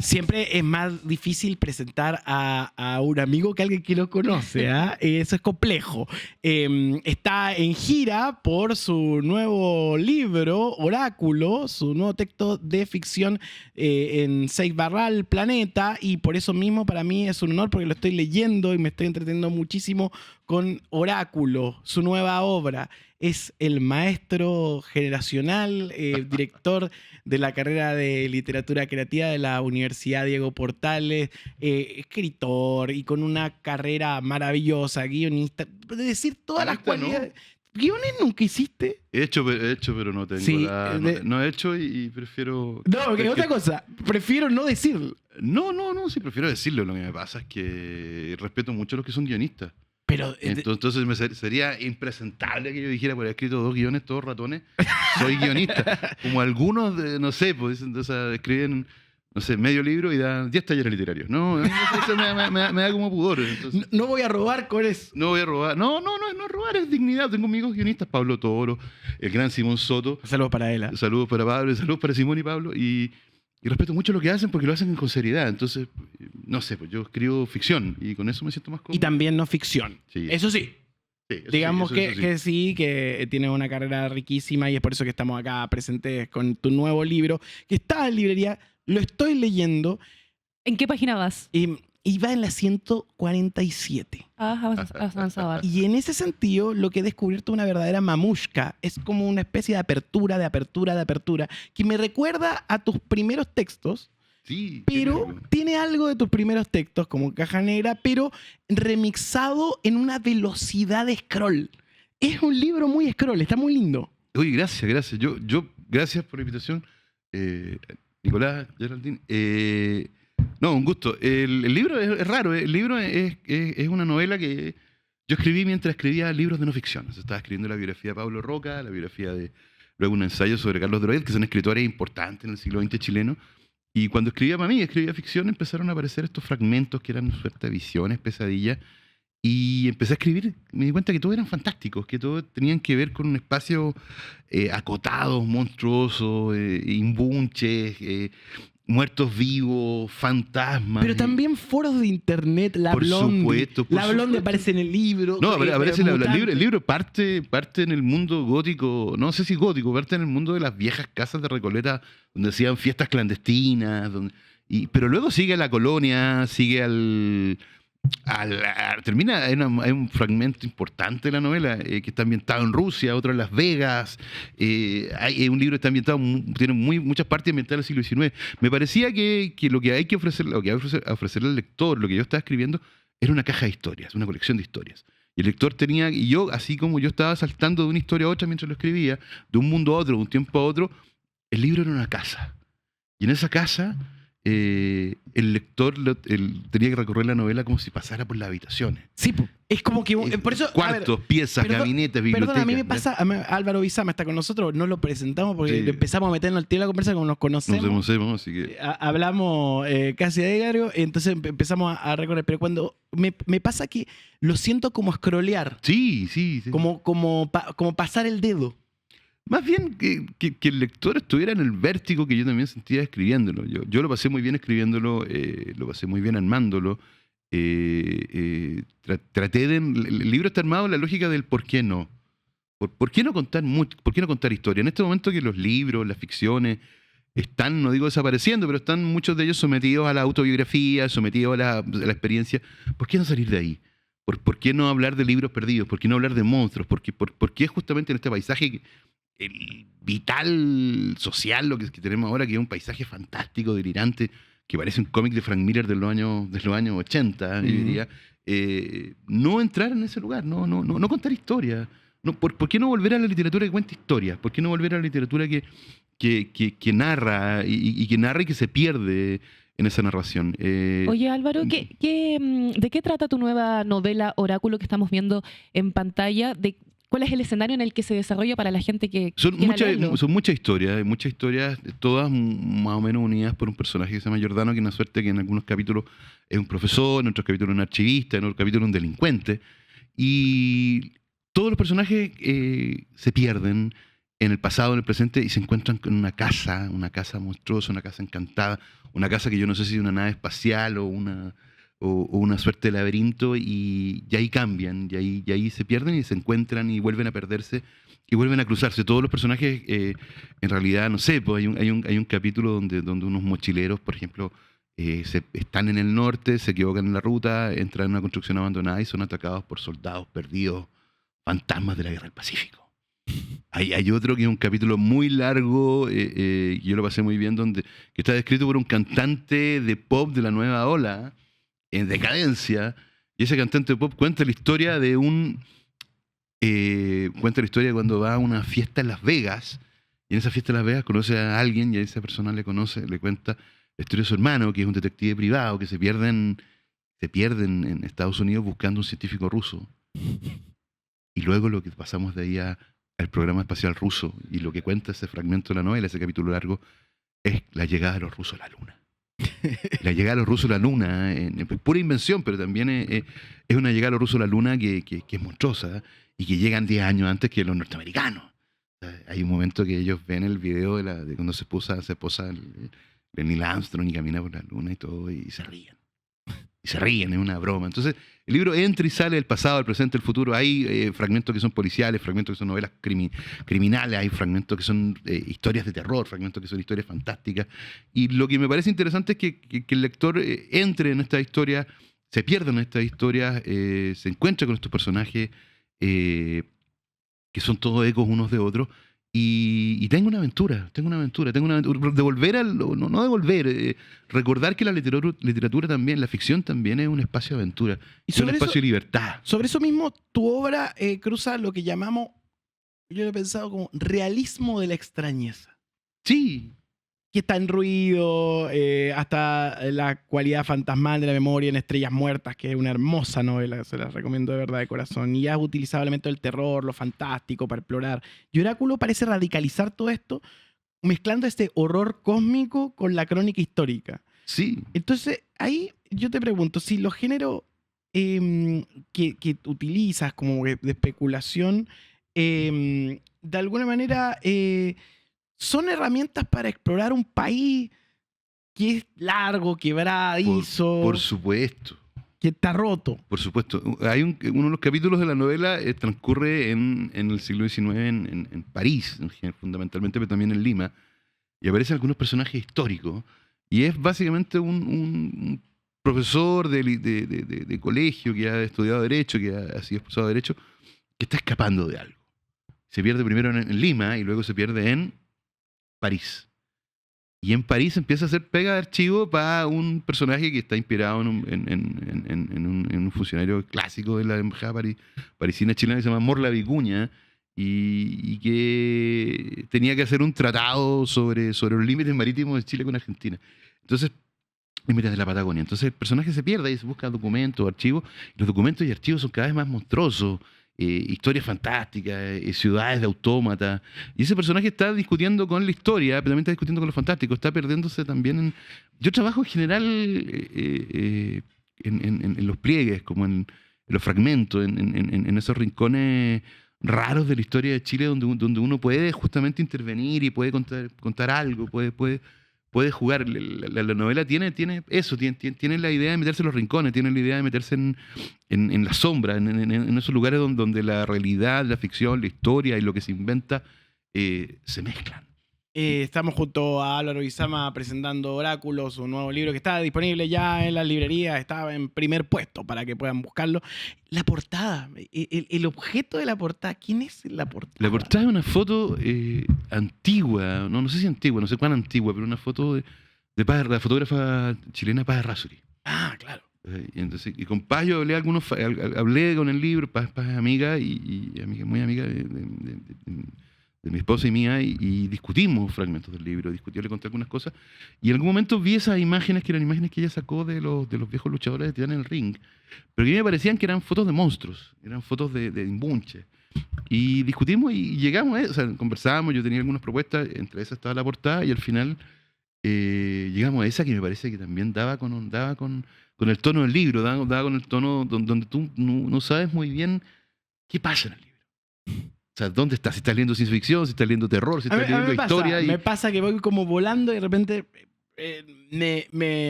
Siempre es más difícil presentar a un amigo que a alguien que lo conoce. Eso es complejo. Está en gira por su nuevo libro, Oráculo, su nuevo texto de ficción en Seis Barral Planeta, y por eso mismo para mí es un honor porque lo estoy leyendo y me estoy entreteniendo muchísimo con Oráculo, su nueva obra. Es el maestro generacional, director de la carrera de literatura creativa de la Universidad Diego Portales, escritor y con una carrera maravillosa, guionista, de decir todas las cualidades. ¿Guiones nunca hiciste? He hecho, pero no tengo Sí, no he hecho y prefiero... No, porque otra cosa, prefiero no decirlo. No, sí, prefiero decirlo. Lo que me pasa es que respeto mucho a los que son guionistas. Pero, Entonces sería impresentable que yo dijera, por haber escrito 2 guiones, todos ratones, soy guionista. Como algunos, no sé, pues escriben, no sé, medio libro y dan 10 talleres literarios. No, eso me da como pudor. Entonces, no voy a robar con eso. No voy a robar. No es robar, es dignidad. Tengo amigos guionistas, Pablo Toro, el gran Simón Soto. Saludos para él. Saludos para Pablo, saludos para Simón y Pablo. Y respeto mucho lo que hacen porque lo hacen con seriedad. Entonces, no sé, pues yo escribo ficción y con eso me siento más cómodo. Y también no ficción. Sí. Eso sí. Digamos eso sí, que tienes una carrera riquísima y es por eso que estamos acá presentes con tu nuevo libro, que está en librería, lo estoy leyendo. ¿En qué página vas? Y va en la 147. Avanzaba. Y en ese sentido, lo que he descubierto una verdadera mamushka es como una especie de apertura, que me recuerda a tus primeros textos. Sí, pero tiene algo de tus primeros textos como Caja Negra, pero remixado en una velocidad de scroll. Es un libro muy scroll, está muy lindo. Oye, gracias. Yo gracias por la invitación, Nicolás, Geraldine. No, un gusto. El libro es raro. El libro es una novela que yo escribí mientras escribía libros de no ficción. O sea, estaba escribiendo la biografía de Pablo Roca, la biografía luego un ensayo sobre Carlos Droet, que son escritores importantes en el siglo XX chileno. Y cuando escribía para mí, escribía ficción, empezaron a aparecer estos fragmentos que eran una suerte de visiones, pesadillas. Y empecé a escribir, me di cuenta que todos eran fantásticos, que todos tenían que ver con un espacio acotado, monstruoso, imbunches, muertos vivos, fantasmas. Pero también foros de internet, la Blonde. La Blonde aparece en el libro. No, aparece el libro parte en el mundo gótico, no sé si gótico, parte en el mundo de las viejas casas de Recoleta, donde hacían fiestas clandestinas, pero luego sigue a la colonia, sigue termina, hay un fragmento importante de la novela que está ambientado en Rusia, otro en Las Vegas. Hay un libro que está ambientado, tiene muchas partes ambientadas del siglo XIX. Me parecía que lo que hay que ofrecerle al lector, lo que yo estaba escribiendo, era una caja de historias, una colección de historias. Y el lector tenía, y yo, así como yo estaba saltando de una historia a otra mientras lo escribía, de un mundo a otro, de un tiempo a otro, el libro era una casa. Y en esa casa el lector tenía que recorrer la novela como si pasara por las habitaciones. Sí, es como que por eso, cuartos, piezas, gabinetes, bibliotecas. Perdón, a mí me pasa, Álvaro Bizama está con nosotros, no lo presentamos porque empezamos a meternos al tío de la conversa como nos conocemos. Nos conocemos, así que hablamos casi a diario, entonces empezamos a recorrer, pero cuando me pasa que lo siento como scrollear. Sí. Como pasar el dedo. Más bien que el lector estuviera en el vértigo que yo también sentía escribiéndolo. Yo lo pasé muy bien escribiéndolo, lo pasé muy bien armándolo. El libro está armado en la lógica del por qué no. ¿Por qué no contar por qué no contar historia? En este momento que los libros, las ficciones están, no digo desapareciendo, pero están muchos de ellos sometidos a la autobiografía, sometidos a la experiencia. ¿Por qué no salir de ahí? ¿Por qué no hablar de libros perdidos? ¿Por qué no hablar de monstruos? ¿Por qué justamente en este paisaje el vital social lo que tenemos ahora, que es un paisaje fantástico, delirante, que parece un cómic de Frank Miller de los años 80, yo diría, no entrar en ese lugar, no contar historias. ¿Por qué no volver a la literatura que cuenta historias? ¿Por qué no volver a la literatura que narra y que narra y que se pierde en esa narración? Oye, Álvaro, ¿de qué trata tu nueva novela Oráculo que estamos viendo en pantalla? ¿Cuál es el escenario en el que se desarrolla para la gente que son muchas historias, todas más o menos unidas por un personaje que se llama Giordano, que es una suerte que en algunos capítulos es un profesor, en otros capítulos un archivista, en otros capítulos un delincuente. Y todos los personajes se pierden, en el pasado, en el presente, y se encuentran con una casa monstruosa, una casa encantada, una casa que yo no sé si es una nave espacial o una suerte de laberinto, y ahí cambian, y ahí se pierden y se encuentran y vuelven a perderse y vuelven a cruzarse. Todos los personajes, en realidad, no sé, pues hay un capítulo donde unos mochileros, por ejemplo, están en el norte, se equivocan en la ruta, entran en una construcción abandonada y son atacados por soldados perdidos, fantasmas de la Guerra del Pacífico. Hay otro que es un capítulo muy largo, yo lo pasé muy bien, que está descrito por un cantante de pop de la nueva ola, en decadencia, y ese cantante de pop cuenta la historia de cuenta la historia de cuando va a una fiesta en Las Vegas, y en esa fiesta en Las Vegas conoce a alguien, y a esa persona le cuenta la historia de su hermano, que es un detective privado, que se pierden en Estados Unidos buscando un científico ruso. Y luego lo que pasamos de ahí al programa espacial ruso, y lo que cuenta ese fragmento de la novela, ese capítulo largo, es la llegada de los rusos a la Luna. La llegada de los rusos a la Luna, pura invención, pero también es una llegada de los rusos a la Luna que es monstruosa, y que llegan 10 años antes que los norteamericanos. O sea, hay un momento que ellos ven el video de cuando se posa el Neil Armstrong y camina por la Luna y todo, y se ríen. Y se ríen, es una broma. Entonces, el libro entra y sale del pasado, del presente, del futuro. Hay fragmentos que son policiales, fragmentos que son novelas criminales, hay fragmentos que son historias de terror, fragmentos que son historias fantásticas. Y lo que me parece interesante es que el lector entre en esta historia, se pierda en esta historia, se encuentre con estos personajes que son todos ecos unos de otros. Y tengo una aventura, de volver no de volver, recordar que la literatura también, la ficción también es un espacio de aventura, Y es un sobre espacio de libertad. Sobre eso mismo, tu obra cruza lo que llamamos, yo lo he pensado como realismo de la extrañeza. Sí, Que está en ruido, hasta la cualidad fantasmal de la memoria en Estrellas Muertas, que es una hermosa novela, se la recomiendo de verdad de corazón. Y has utilizado elementos del terror, lo fantástico para explorar. Y Oráculo parece radicalizar todo esto, mezclando este horror cósmico con la crónica histórica. sí. Entonces, ahí yo te pregunto, si los géneros que utilizas como de especulación, de alguna manera son herramientas para explorar un país que es largo, quebradizo, Por supuesto, que está roto. por supuesto. Uno de los capítulos de la novela transcurre en el siglo XIX en París, fundamentalmente, pero también en Lima, y aparecen algunos personajes históricos, y es básicamente un profesor de colegio que ha estudiado Derecho, que ha sido expulsado de Derecho, que está escapando de algo. Se pierde primero en Lima y luego se pierde en París. Y en París empieza a hacer pega de archivo para un personaje que está inspirado en un funcionario clásico de la embajada parisina chilena que se llama Morla Vicuña, y que tenía que hacer un tratado sobre los límites marítimos de Chile con Argentina. Entonces, límites de la Patagonia. Entonces el personaje se pierde y se busca documentos, archivos. Los documentos y archivos son cada vez más monstruosos. Historias fantásticas, ciudades de autómatas. Y ese personaje está discutiendo con la historia, pero también está discutiendo con lo fantástico. Está perdiéndose también. Yo trabajo en general en los pliegues, como en los fragmentos, en esos rincones raros de la historia de Chile donde uno puede justamente intervenir y puede contar algo, puede jugar. La novela tiene eso, tiene la idea de meterse en los rincones, tiene la idea de meterse en la sombra, en esos lugares donde la realidad, la ficción, la historia y lo que se inventa se mezclan. Estamos junto a Álvaro Izama presentando Oráculo, su nuevo libro que está disponible ya en las librerías, estaba en primer puesto para que puedan buscarlo. La portada, el objeto de la portada, ¿quién es la portada? La portada es una foto antigua, no sé si antigua, no sé cuán antigua, pero una foto de la fotógrafa chilena Paz Errázuriz. Ah, claro. Y con Paz yo hablé con el libro. Paz es amiga y amiga, muy amiga de mi esposa y mía, y discutimos fragmentos del libro, le conté algunas cosas, y en algún momento vi esas imágenes que eran imágenes que ella sacó de los viejos luchadores de Titán en el ring, pero que a mí me parecían que eran fotos de monstruos, eran fotos de imbunche, y discutimos y llegamos a eso, o sea, conversamos, yo tenía algunas propuestas, entre esas estaba la portada, y al final llegamos a esa que me parece que también daba con el tono del libro, daba con el tono donde tú no sabes muy bien qué pasa en el libro. O sea, ¿dónde estás? Si estás leyendo ciencia ficción, si estás leyendo terror, si A estás mí leyendo historia. me pasa que voy como volando y de repente...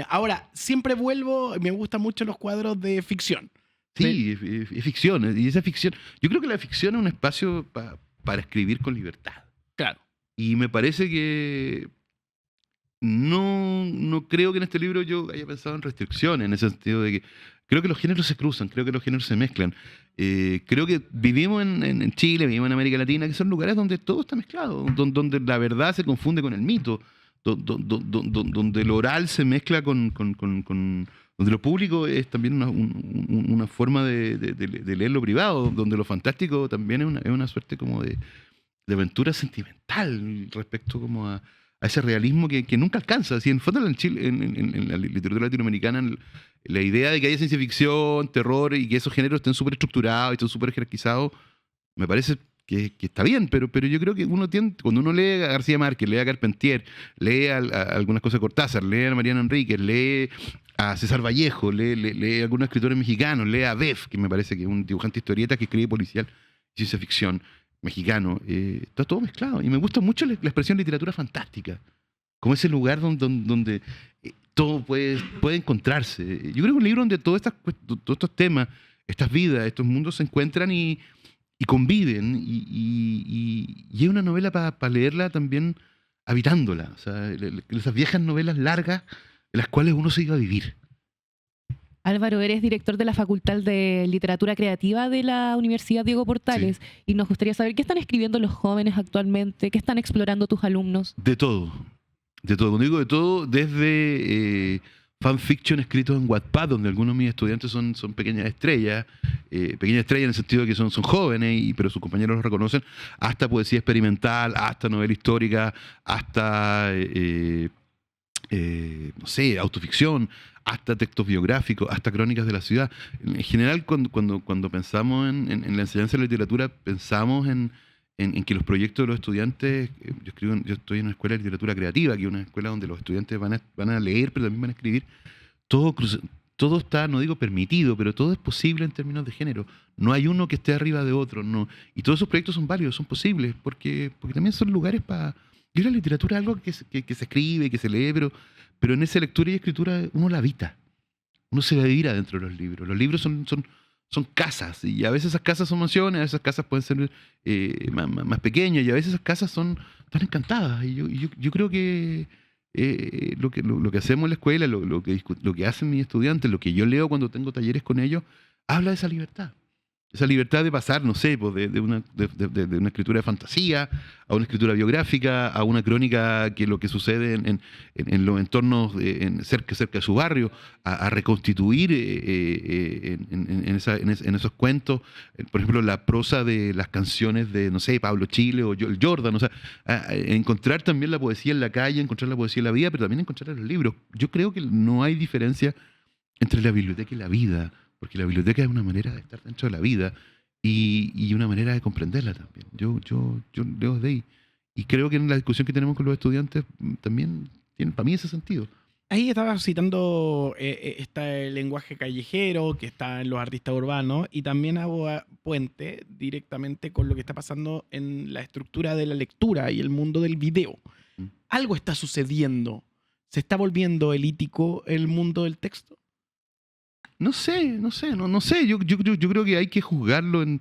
Ahora, siempre vuelvo, me gustan mucho los cuadros de ficción. Sí, es ficción. Y esa ficción... Yo creo que la ficción es un espacio para escribir con libertad. Claro. Y me parece que no creo que en este libro yo haya pensado en restricciones, en ese sentido de que creo que los géneros se cruzan, creo que los géneros se mezclan. Creo que vivimos en Chile, vivimos en América Latina, que son lugares donde todo está mezclado, donde la verdad se confunde con el mito, donde lo oral se mezcla donde lo público es también una forma de leer lo privado, donde lo fantástico también es una suerte como de aventura sentimental respecto como a ese realismo que nunca alcanza. Si en el fondo en Chile, en la literatura latinoamericana, la idea de que haya ciencia ficción, terror y que esos géneros estén súper estructurados y estén súper jerarquizados, me parece que está bien, pero yo creo que cuando uno lee a García Márquez, lee a Carpentier, lee a algunas cosas de Cortázar, lee a Mariano Enríquez, lee a César Vallejo, lee a algunos escritores mexicanos, lee a Beff, que me parece que es un dibujante historieta que escribe policial y ciencia ficción mexicano, está todo mezclado. Y me gusta mucho la expresión literatura fantástica, como ese lugar donde todo puede encontrarse. Yo creo que un libro donde todos estos temas, estas vidas, estos mundos se encuentran y conviven, y es una novela para leerla también habitándola. O sea, esas viejas novelas largas en las cuales uno se iba a vivir. Álvaro, eres director de la Facultad de Literatura Creativa de la Universidad Diego Portales, Sí. y nos gustaría saber qué están escribiendo los jóvenes actualmente, qué están explorando tus alumnos. De todo. De todo. Cuando digo de todo, desde fanfiction escritos en Wattpad, donde algunos de mis estudiantes son pequeñas estrellas en el sentido de que son jóvenes, pero sus compañeros los reconocen, hasta poesía experimental, hasta novela histórica, hasta, no sé, autoficción, hasta textos biográficos, hasta crónicas de la ciudad. En general, cuando pensamos en la enseñanza de la literatura, pensamos en que los proyectos de los estudiantes, yo estoy en una escuela de literatura creativa, que es una escuela donde los estudiantes van a leer, pero también van a escribir. Todo está, no digo permitido, pero todo es posible en términos de género. No hay uno que esté arriba de otro. No. Y todos esos proyectos son válidos, son posibles, porque también son lugares para... Yo la literatura es algo que se escribe, que se lee, pero en esa lectura y escritura uno la habita. Uno se va a vivir adentro de los libros. Los libros son casas, y a veces esas casas son mansiones, a veces esas casas pueden ser más pequeñas, y a veces esas casas están encantadas. Y yo creo que lo que hacemos en la escuela, lo que hacen mis estudiantes, lo que yo leo cuando tengo talleres con ellos, habla de esa libertad. Esa libertad de pasar, no sé, pues de una escritura de fantasía a una escritura biográfica, a una crónica que lo que sucede en los entornos cerca de su barrio, a reconstituir en esos cuentos, por ejemplo, la prosa de las canciones de, no sé, Pablo Chile o el Jordan. O sea, a encontrar también la poesía en la calle, encontrar la poesía en la vida, pero también encontrar en los libros. Yo creo que no hay diferencia entre la biblioteca y la vida, porque la biblioteca es una manera de estar dentro de la vida y una manera de comprenderla también. Yo leo de ahí. Y creo que en la discusión que tenemos con los estudiantes también tiene para mí ese sentido. Ahí estaba citando el lenguaje callejero que está en los artistas urbanos, y también hago puente directamente con lo que está pasando en la estructura de la lectura y el mundo del video. Algo está sucediendo. ¿Se está volviendo elítico el mundo del texto? No sé. Yo creo que hay que juzgarlo en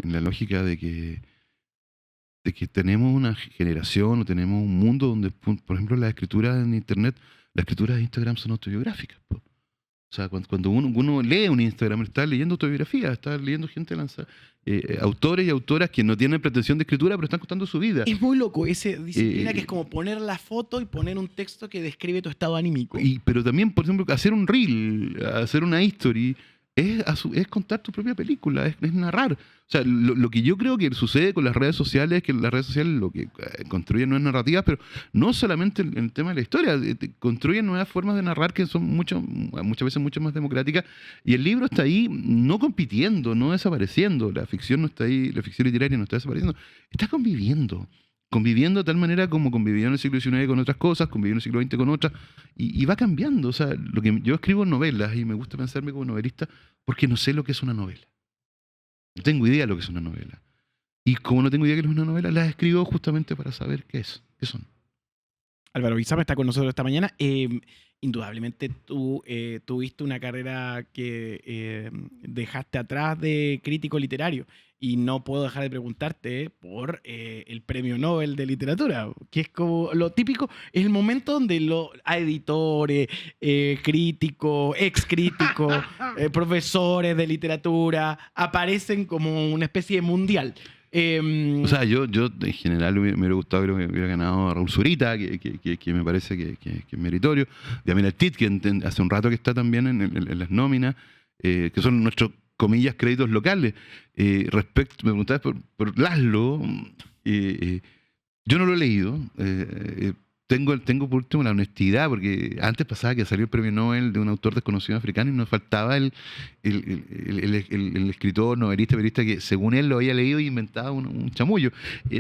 la lógica de que tenemos una generación o tenemos un mundo donde, por ejemplo, las escrituras en Internet, las escrituras de Instagram son autobiográficas. O sea, cuando uno lee un Instagram, está leyendo autobiografías, está leyendo gente lanzada, autores y autoras que no tienen pretensión de escritura, pero están contando su vida. Es muy loco esa disciplina que es como poner la foto y poner un texto que describe tu estado anímico. Pero también, por ejemplo, hacer un reel, hacer una history, es contar tu propia película, es narrar. O sea, lo que yo creo que sucede con las redes sociales es que las redes sociales lo que construyen no es narrativas, pero no solamente en el tema de la historia, construyen nuevas formas de narrar que son muchas veces mucho más democráticas, y el libro está ahí no compitiendo, no desapareciendo, la ficción no está ahí, la ficción literaria no está desapareciendo, está conviviendo de tal manera como convivió en el siglo XIX con otras cosas, convivió en el siglo XX con otras, y va cambiando. O sea, yo escribo novelas y me gusta pensarme como novelista porque no sé lo que es una novela. No tengo idea de lo que es una novela. Y como no tengo idea de lo que es una novela, las escribo justamente para saber qué son. Álvaro Bizama está con nosotros esta mañana. Indudablemente tú tuviste una carrera que dejaste atrás de crítico literario y no puedo dejar de preguntarte por el Premio Nobel de Literatura, que es como lo típico, es el momento donde editores, críticos, ex críticos, profesores de literatura aparecen como una especie de mundial. O sea, yo en general me hubiera gustado que hubiera ganado a Raúl Zurita, que me parece que es meritorio. Damián Artit, que hace un rato que está también en las nóminas, que son nuestros, comillas, créditos locales. Me preguntabas por Laszlo. Yo no lo he leído. Tengo por último la honestidad, porque antes pasaba que salió el premio Nobel de un autor desconocido africano y nos faltaba el escritor, novelista, periodista que según él lo había leído y inventaba un chamullo.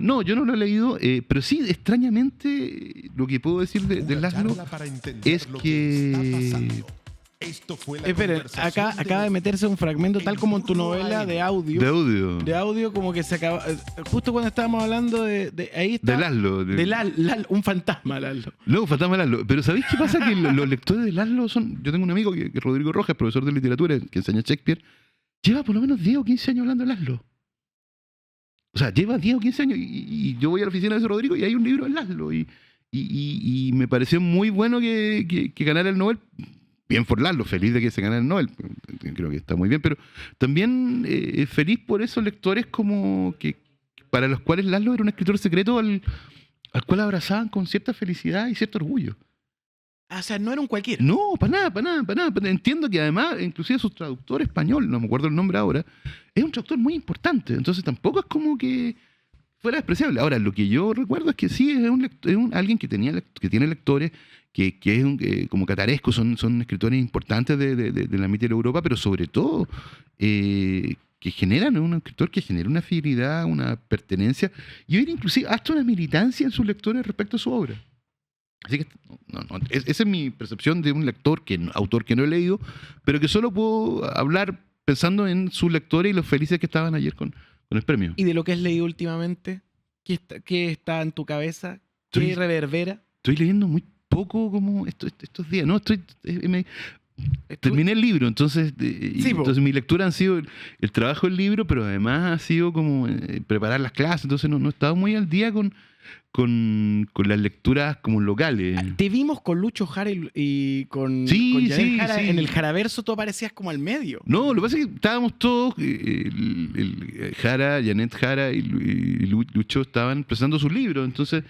No, yo no lo he leído, pero sí, extrañamente, lo que puedo decir de Laszlo es que... Esperen, acá acaba de meterse un fragmento tal como en tu novela de audio. De audio como que se acaba. Justo cuando estábamos hablando de ahí está. De Laszlo. De Laszlo, un fantasma Laszlo. No, un fantasma de Laszlo. Pero ¿sabéis qué pasa? Que los lectores de Laszlo son... Yo tengo un amigo que es Rodrigo Rojas, profesor de literatura, que enseña Shakespeare. Lleva por lo menos 10 o 15 años hablando de Laszlo. O sea, lleva 10 o 15 años y yo voy a la oficina de ese Rodrigo y hay un libro de Laszlo. Y me pareció muy bueno que ganara el Nobel. Bien por Laszlo, feliz de que se gane el Nobel, creo que está muy bien, pero también feliz por esos lectores como que para los cuales Laszlo era un escritor secreto al cual abrazaban con cierta felicidad y cierto orgullo. O sea, no era un cualquiera. No, para nada. Entiendo que además, inclusive su traductor español, no me acuerdo el nombre ahora, es un traductor muy importante, entonces tampoco es como que fuera despreciable. Ahora, lo que yo recuerdo es que sí, es alguien que tiene lectores, que es como Cataresco, son escritores importantes de la mitad de Europa, pero sobre todo que generan, un escritor que genera una fidelidad, una pertenencia, y hoy inclusive hasta una militancia en sus lectores respecto a su obra. Así que esa es mi percepción de un autor que no he leído, pero que solo puedo hablar pensando en sus lectores y los felices que estaban ayer con el premio. ¿Y de lo que has leído últimamente? ¿Qué está en tu cabeza? ¿Qué reverbera? Estoy leyendo muy poco como estos días. No, terminé el libro, entonces mi lectura ha sido el trabajo del libro, pero además ha sido como preparar las clases, entonces no he estado muy al día con las lecturas como locales. Te vimos con Lucho Jara y con Janet Jara. En el Jaraverso tú aparecías como al medio. No, lo que pasa es que estábamos todos, Janet Jara y Lucho estaban presentando sus libros, entonces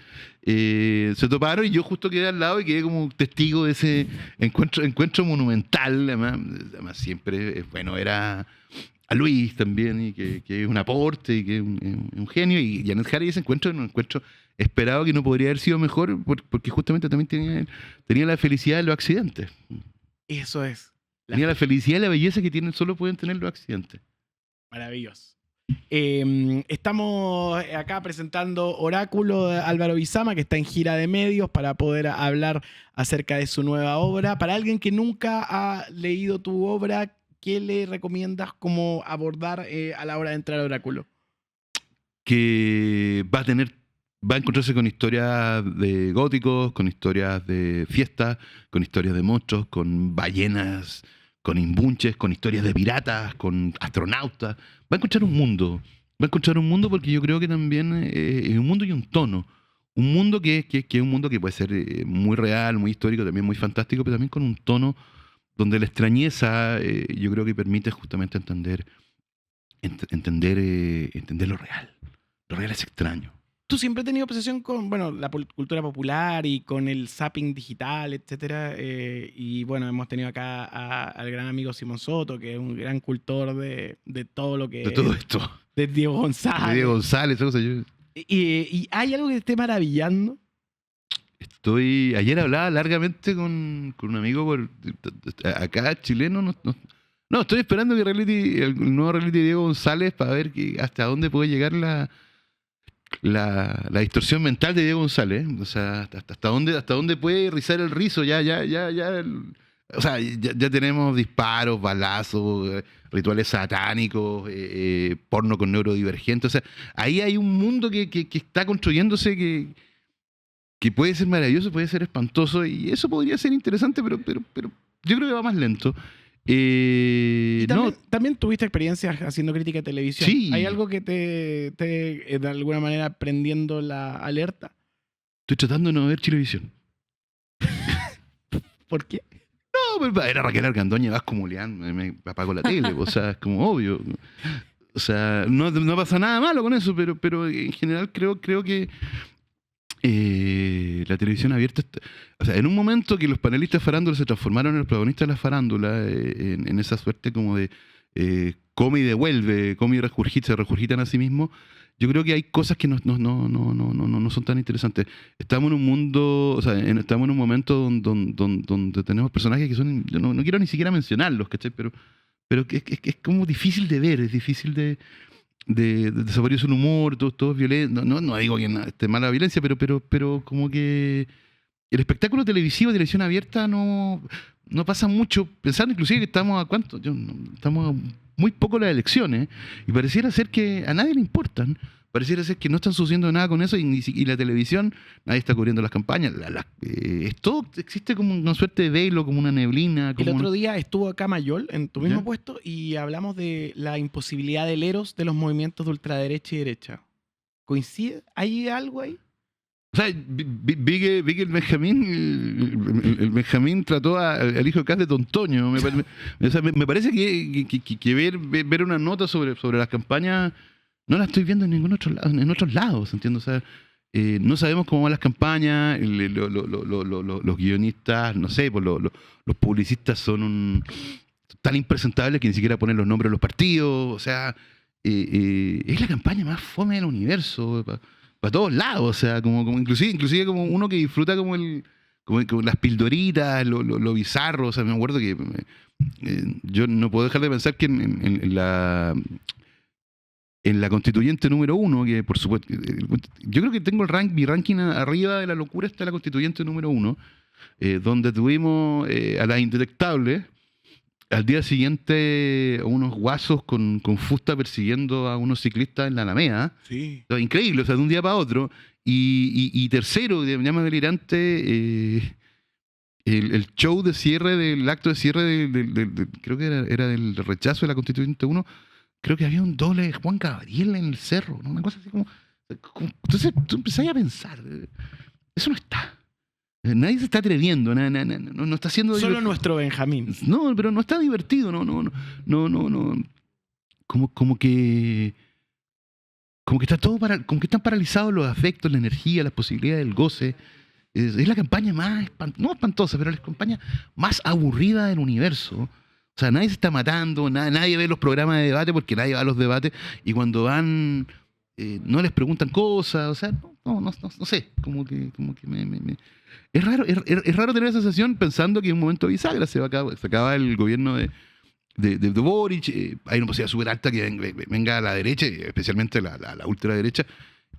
se toparon y yo justo quedé al lado y quedé como testigo de ese encuentro monumental. Además siempre es bueno ver a Luis también, y que es un aporte y que es un genio, y Janet Jara, y ese encuentro era un encuentro esperado que no podría haber sido mejor porque justamente también tenía la felicidad de los accidentes. Eso es. Tenía la felicidad y la belleza que solo pueden tener los accidentes. Maravilloso. Estamos acá presentando Oráculo de Álvaro Bizama, que está en gira de medios para poder hablar acerca de su nueva obra. Para alguien que nunca ha leído tu obra, ¿qué le recomiendas cómo abordar a la hora de entrar a Oráculo? Que va a encontrarse con historias de góticos, con historias de fiestas, con historias de monstruos, con ballenas, con imbunches, con historias de piratas, con astronautas. Va a encontrar un mundo. Porque yo creo que también es un mundo y un tono. Un mundo que es un mundo que puede ser muy real, muy histórico, también muy fantástico, pero también con un tono donde la extrañeza yo creo que permite justamente entender lo real. Lo real es extraño. Tú siempre has tenido obsesión con la cultura popular y con el zapping digital, etcétera. Y bueno, hemos tenido acá al gran amigo Simón Soto, que es un gran cultor de todo lo que... De todo esto. De Diego González. De Diego González, esa cosa. ¿Y hay algo que te esté maravillando? Ayer hablaba largamente con un amigo acá, chileno. No, estoy esperando que el nuevo reality de Diego González para ver hasta dónde puede llegar la distorsión mental de Diego González. O sea, hasta dónde puede rizar el rizo. O sea, ya tenemos disparos, balazos, rituales satánicos, porno con neurodivergentes. O sea, ahí hay un mundo que está construyéndose que puede ser maravilloso, puede ser espantoso, y eso podría ser interesante, pero yo creo que va más lento. Y también tuviste experiencias haciendo crítica de televisión. Sí. ¿Hay algo que te de alguna manera prendiendo la alerta? Estoy tratando de no ver Chilevisión. ¿Por qué? No, pues, era Raquel Argandoña, Vasco Mulián, me apago la tele, o sea, es como obvio. O sea, no pasa nada malo con eso, pero en general creo que la televisión abierta, o sea, en un momento que los panelistas de farándula se transformaron en los protagonistas de la farándula, en esa suerte como de come y devuelve, come y se regurgitan a sí mismos, yo creo que hay cosas que no son tan interesantes. Estamos en un mundo, o sea, estamos en un momento donde tenemos personajes que son, yo no quiero ni siquiera mencionarlos, ¿cachai? Pero que es como difícil de ver, es difícil de desarrollar su humor, todo es violento. No digo que esté mala violencia, pero como que el espectáculo televisivo, televisión abierta, no pasa mucho, pensando inclusive que estamos a cuánto, estamos a muy poco las elecciones, y pareciera ser que a nadie le importan. Pareciera ser que no están sucediendo nada con eso, y la televisión, nadie está cubriendo las campañas. Todo existe como una suerte de velo, como una neblina. Como el otro día estuvo acá Mayol, en tu mismo ¿Ya? puesto, y hablamos de la imposibilidad del eros de los movimientos de ultraderecha y derecha. ¿Coincide? ¿Hay algo ahí? O sea, vi que el Benjamín trató al hijo de Cas de tontoño. Me parece que ver una nota sobre las campañas no la estoy viendo en otros lados, ¿entiendes? O sea, no sabemos cómo van las campañas, los guionistas, no sé, pues los publicistas son tan impresentables que ni siquiera ponen los nombres de los partidos. O sea, es la campaña más fome del universo, para todos lados. O sea, como inclusive como uno que disfruta como las pildoritas, lo bizarro. O sea, me acuerdo que yo no puedo dejar de pensar que en la constituyente número 1, que por supuesto, yo creo que tengo mi ranking arriba de la locura, está la constituyente número 1, donde tuvimos a las indetectables, al día siguiente unos guasos con fusta persiguiendo a unos ciclistas en la Alameda. Sí. O sea, increíble, o sea, de un día para otro. Y tercero, de manera más delirante, el show de cierre, del acto de cierre, creo que era del rechazo de la constituyente 1. Creo que había un doble de Juan Gabriel en el cerro, ¿no? Una cosa así como. Entonces tú empezás a pensar, eso no está. Nadie se está atreviendo, no está haciendo. Solo nuestro Benjamín. No, pero no está divertido, no. Como que está todo como que están paralizados los afectos, la energía, las posibilidades, el goce. Es la campaña más no espantosa, pero la campaña más aburrida del universo. O sea, nadie se está matando, nadie ve los programas de debate porque nadie va a los debates, y cuando van no les preguntan cosas. O sea, no sé, como que es raro tener esa sensación pensando que en un momento bisagra se acaba el gobierno de Boric. Hay una posibilidad súper alta que venga a la derecha, especialmente la ultraderecha,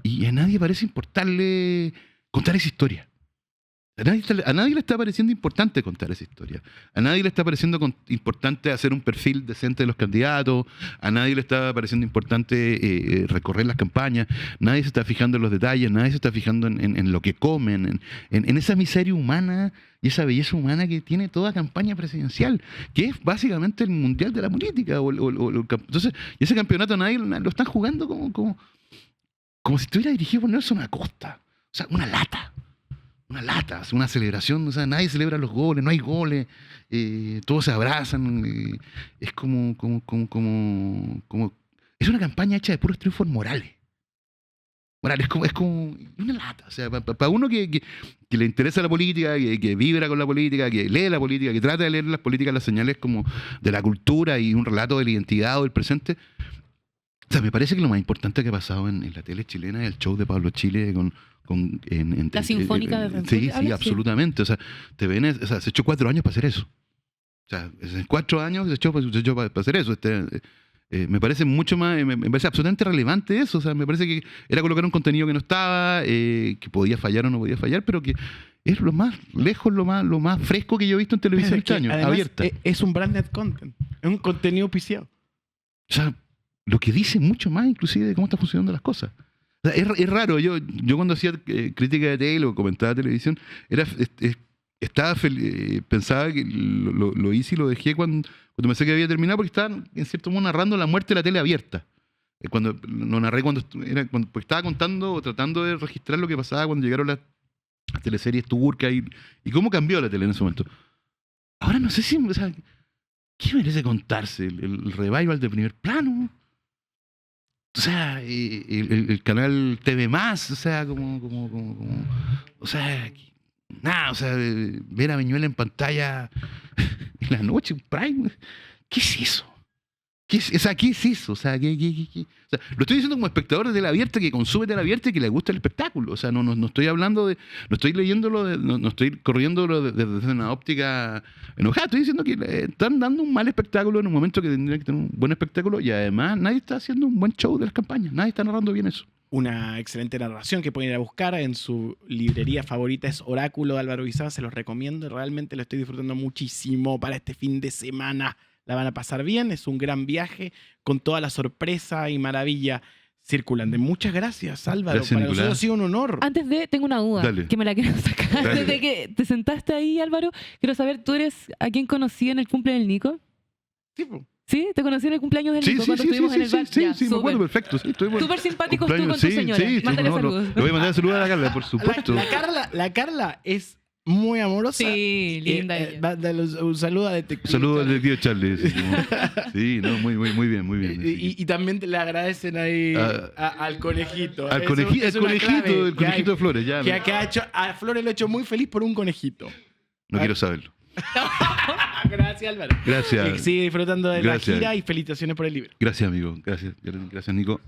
y a nadie parece importarle contar esa historia. A nadie le está pareciendo importante contar esa historia. A nadie le está pareciendo importante hacer un perfil decente de los candidatos. A nadie le está pareciendo importante recorrer las campañas. Nadie se está fijando en los detalles. Nadie se está fijando en lo que comen, en esa miseria humana y esa belleza humana que tiene toda campaña presidencial, que es básicamente el mundial de la política. Entonces, y ese campeonato nadie lo están jugando como si estuviera dirigido por Nelson Acosta. O sea, una lata, una celebración. O sea, nadie celebra los goles, no hay goles, todos se abrazan. Es como es una campaña hecha de puros triunfos morales. Es como una lata. O sea, para uno que le interesa la política, que vibra con la política, que lee la política, que trata de leer las políticas, las señales como de la cultura y un relato de la identidad o del presente. O sea, me parece que lo más importante que ha pasado en la tele chilena es el show de Pablo Chile la Sinfónica de Renfrew. Sí, absolutamente. O sea, se echó 4 años para hacer eso. O sea, en 4 años se echó para hacer eso. Me parece mucho más, me parece absolutamente relevante eso. O sea, me parece que era colocar un contenido que no estaba, que podía fallar o no podía fallar, pero que es lo más lejos, lo más fresco que yo he visto en televisión este año, Además, abierta. Es un branded content, es un contenido auspiciado. O sea, lo que dice mucho más inclusive de cómo están funcionando las cosas. O sea, es raro. Yo cuando hacía crítica de tele o comentaba televisión, pensaba que lo hice y lo dejé cuando pensé que había terminado, porque estaban en cierto modo narrando la muerte de la tele abierta. Cuando lo narré pues estaba contando o tratando de registrar lo que pasaba cuando llegaron las teleseries turcas y cómo cambió la tele en ese momento. Ahora no sé si... O sea, ¿qué merece contarse? ¿El revival de Primer Plano? O sea, el canal TV+, o sea, o sea, nada, o sea, ver a Beñuela en pantalla en la noche, un Prime, ¿qué es eso? ¿Qué es eso? O sea, o sea, lo estoy diciendo como espectador de tele abierta que consume tele abierta y que le gusta el espectáculo. O sea, no estoy hablando de... No estoy leyéndolo, no estoy corriéndolo desde una óptica enojada. Estoy diciendo que están dando un mal espectáculo en un momento que tendrían que tener un buen espectáculo y además nadie está haciendo un buen show de las campañas. Nadie está narrando bien eso. Una excelente narración que pueden ir a buscar en su librería favorita, es Oráculo de Álvaro Guisaba, se los recomiendo, realmente lo estoy disfrutando muchísimo para este fin de semana. La van a pasar bien, es un gran viaje con toda la sorpresa y maravilla circulante. Muchas gracias, Álvaro. Gracias, para Nicolás. nosotros ha sido un honor. Antes de, tengo una duda Dale. que me la quiero sacar. Dale. Desde que te sentaste ahí, Álvaro, quiero saber, ¿tú eres a quien conocí en el cumpleaños del Nico? Sí, po. ¿Sí? ¿Te conocí en el cumpleaños del Sí, Nico sí, cuando sí, estuvimos en el bar? Ya, sí, me acuerdo, súper. perfecto. Sí, estoy bueno. Súper simpáticos tú con tu Cumpleaños, señora. Mándale no, saludos. Le voy a mandar saludos a la Carla, por supuesto. La Carla es muy amorosa. Sí, linda ella. Dale un saludo a Detective. Saludos al tío Charlie. Sí, no, muy bien, muy bien. Y también le agradecen ahí al conejito. Al Es conejito, una clave el conejito de Flores, ya. que ha hecho, a Flores lo ha hecho muy feliz por un conejito. No quiero saberlo. Gracias, Álvaro. Gracias. Sigue disfrutando de Gracias. la gira y felicitaciones por el libro. Gracias, amigo. Gracias, Nico.